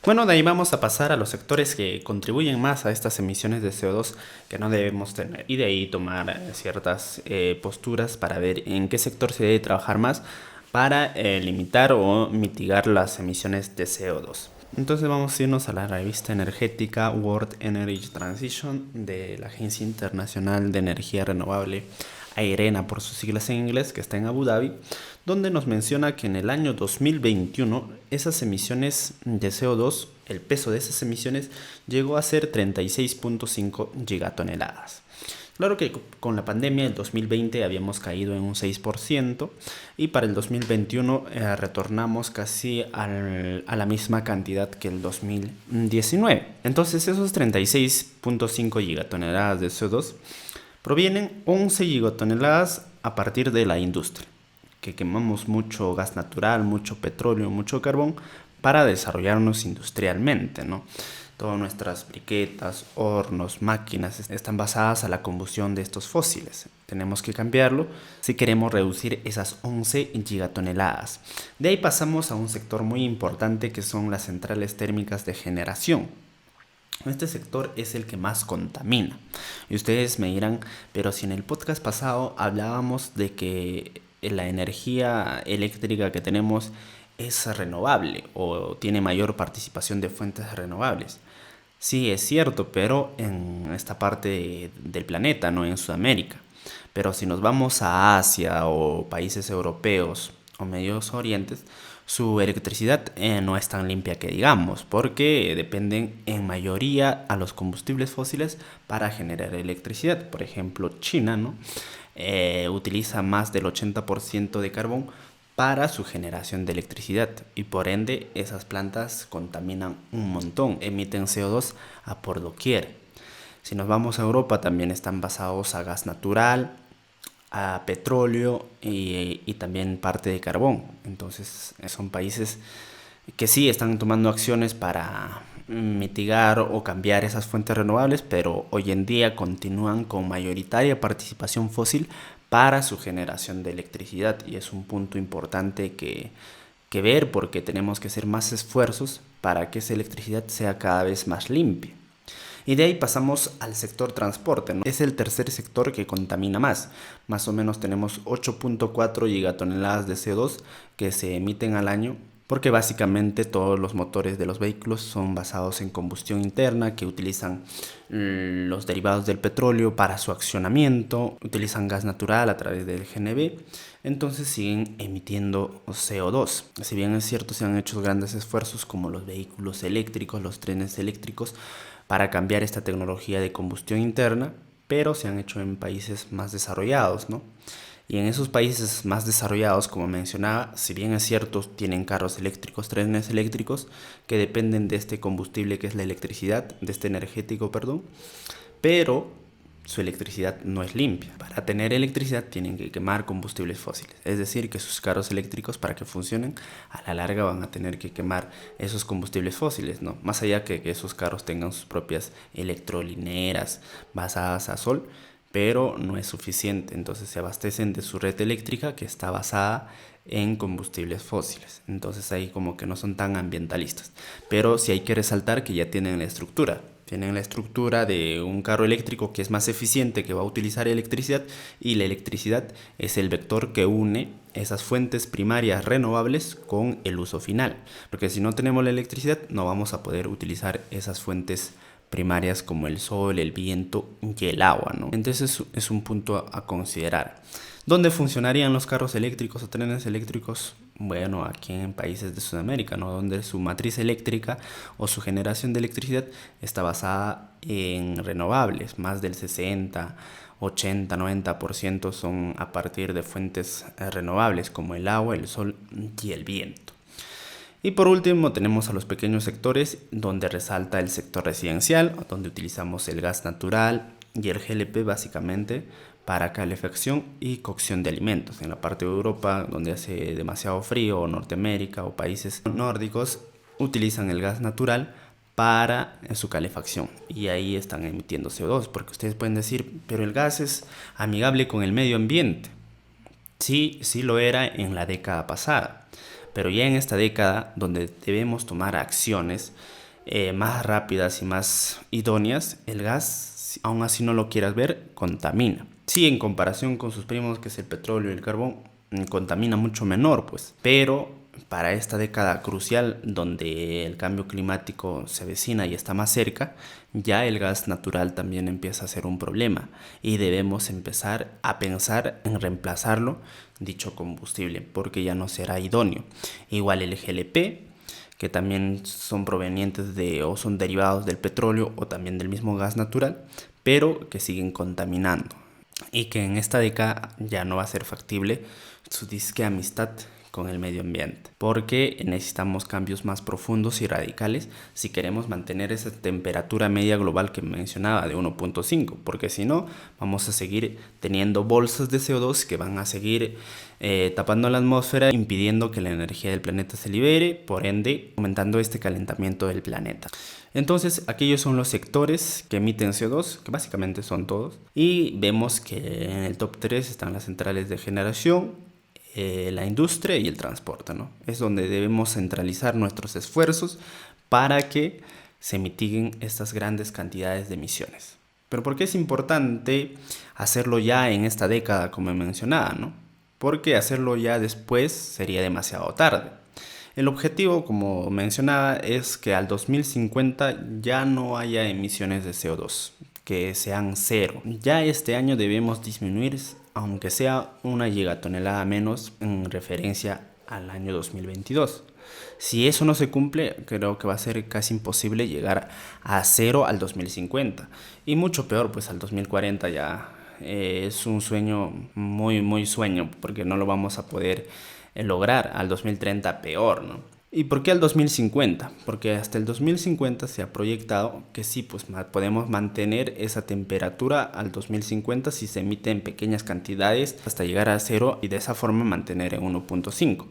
Bueno, de ahí vamos a pasar a los sectores que contribuyen más a estas emisiones de CO2 que no debemos tener. Y de ahí tomar ciertas posturas para ver en qué sector se debe trabajar más para limitar o mitigar las emisiones de CO2. Entonces vamos a irnos a la revista energética World Energy Transition de la Agencia Internacional de Energía Renovable, AERENA por sus siglas en inglés, que está en Abu Dhabi, donde nos menciona que en el año 2021 esas emisiones de CO2, el peso de esas emisiones llegó a ser 36.5 gigatoneladas. Claro que con la pandemia del 2020 habíamos caído en un 6% y para el 2021 retornamos casi a la misma cantidad que el 2019. Entonces esos 36.5 gigatoneladas de CO2 provienen 11 gigatoneladas a partir de la industria, que quemamos mucho gas natural, mucho petróleo, mucho carbón para desarrollarnos industrialmente, ¿no? Todas nuestras briquetas, hornos, máquinas están basadas a la combustión de estos fósiles. Tenemos que cambiarlo si queremos reducir esas 11 gigatoneladas. De ahí pasamos a un sector muy importante que son las centrales térmicas de generación. Este sector es el que más contamina. Y ustedes me dirán, pero si en el podcast pasado hablábamos de que la energía eléctrica que tenemos es renovable o tiene mayor participación de fuentes renovables. Sí, es cierto, pero en esta parte del planeta, no en Sudamérica. Pero si nos vamos a Asia o países europeos o Medios Orientes, su electricidad no es tan limpia que digamos, porque dependen en mayoría a los combustibles fósiles para generar electricidad. Por ejemplo, China, ¿no? Utiliza más del 80% de carbón para su generación de electricidad y por ende esas plantas contaminan un montón, emiten CO2 a por doquier. Si nos vamos a Europa también están basados a gas natural, a petróleo y también parte de carbón. Entonces son países que sí están tomando acciones para mitigar o cambiar esas fuentes renovables, pero hoy en día continúan con mayoritaria participación fósil para su generación de electricidad y es un punto importante que ver porque tenemos que hacer más esfuerzos para que esa electricidad sea cada vez más limpia. Y de ahí pasamos al sector transporte, ¿no? Es el tercer sector que contamina más. Más o menos tenemos 8.4 gigatoneladas de CO2 que se emiten al año porque básicamente todos los motores de los vehículos son basados en combustión interna que utilizan los derivados del petróleo para su accionamiento, utilizan gas natural a través del GNV, entonces siguen emitiendo CO2. Si bien es cierto, se han hecho grandes esfuerzos como los vehículos eléctricos, los trenes eléctricos, para cambiar esta tecnología de combustión interna, pero se han hecho en países más desarrollados, ¿no? Y en esos países más desarrollados, como mencionaba, si bien es cierto, tienen carros eléctricos, trenes eléctricos, que dependen de este combustible que es la electricidad, de este energético, perdón, pero su electricidad no es limpia. Para tener electricidad tienen que quemar combustibles fósiles. Es decir, que sus carros eléctricos para que funcionen a la larga van a tener que quemar esos combustibles fósiles, ¿no? Más allá que esos carros tengan sus propias electrolineras basadas a sol, pero no es suficiente. Entonces se abastecen de su red eléctrica que está basada en combustibles fósiles. Entonces ahí como que no son tan ambientalistas. Pero sí hay que resaltar que ya tienen la estructura. Tienen la estructura de un carro eléctrico que es más eficiente, que va a utilizar electricidad y la electricidad es el vector que une esas fuentes primarias renovables con el uso final. Porque si no tenemos la electricidad no vamos a poder utilizar esas fuentes primarias como el sol, el viento y el agua, ¿no? Entonces es un punto a considerar. ¿Dónde funcionarían los carros eléctricos o trenes eléctricos? Bueno, aquí en países de Sudamérica, ¿no? Donde su matriz eléctrica o su generación de electricidad está basada en renovables, más del 60, 80, 90% son a partir de fuentes renovables como el agua, el sol y el viento. Y por último tenemos a los pequeños sectores donde resalta el sector residencial, donde utilizamos el gas natural y el GLP básicamente para calefacción y cocción de alimentos. En la parte de Europa, donde hace demasiado frío, o Norteamérica o países nórdicos, utilizan el gas natural para su calefacción y ahí están emitiendo CO2, porque ustedes pueden decir, pero el gas es amigable con el medio ambiente. Sí, sí lo era en la década pasada, pero ya en esta década donde debemos tomar acciones, más rápidas y más idóneas, el gas, aún así no lo quieras ver, contamina. Sí, en comparación con sus primos, que es el petróleo y el carbón, contamina mucho menor, pues. Pero para esta década crucial, donde el cambio climático se avecina y está más cerca, ya el gas natural también empieza a ser un problema y debemos empezar a pensar en reemplazarlo, dicho combustible, porque ya no será idóneo. Igual el GLP, que también son provenientes de o son derivados del petróleo o también del mismo gas natural, pero que siguen contaminando y que en esta década ya no va a ser factible su disque amistad con el medio ambiente, porque necesitamos cambios más profundos y radicales si queremos mantener esa temperatura media global que mencionaba de 1.5, porque si no vamos a seguir teniendo bolsas de CO2 que van a seguir tapando la atmósfera, impidiendo que la energía del planeta se libere, por ende aumentando este calentamiento del planeta. Entonces, aquellos son los sectores que emiten CO2, que básicamente son todos, y vemos que en el top 3 están las centrales de generación, la industria y el transporte, ¿no? Es donde debemos centralizar nuestros esfuerzos para que se mitiguen estas grandes cantidades de emisiones. Pero ¿por qué es importante hacerlo ya en esta década, como mencionaba, ¿no? Porque hacerlo ya después sería demasiado tarde. El objetivo, como mencionaba, es que al 2050 ya no haya emisiones de CO2, que sean cero. Ya este año debemos disminuir, aunque sea 1 gigatonelada menos en referencia al año 2022. Si eso no se cumple, creo que va a ser casi imposible llegar a cero al 2050. Y mucho peor, pues al 2040 ya es un sueño, muy sueño, porque no lo vamos a poder lograr. Al 2030 peor, ¿no? ¿Y por qué al 2050? Porque hasta el 2050 se ha proyectado que sí, pues podemos mantener esa temperatura al 2050 si se emite en pequeñas cantidades hasta llegar a cero y de esa forma mantener en 1.5.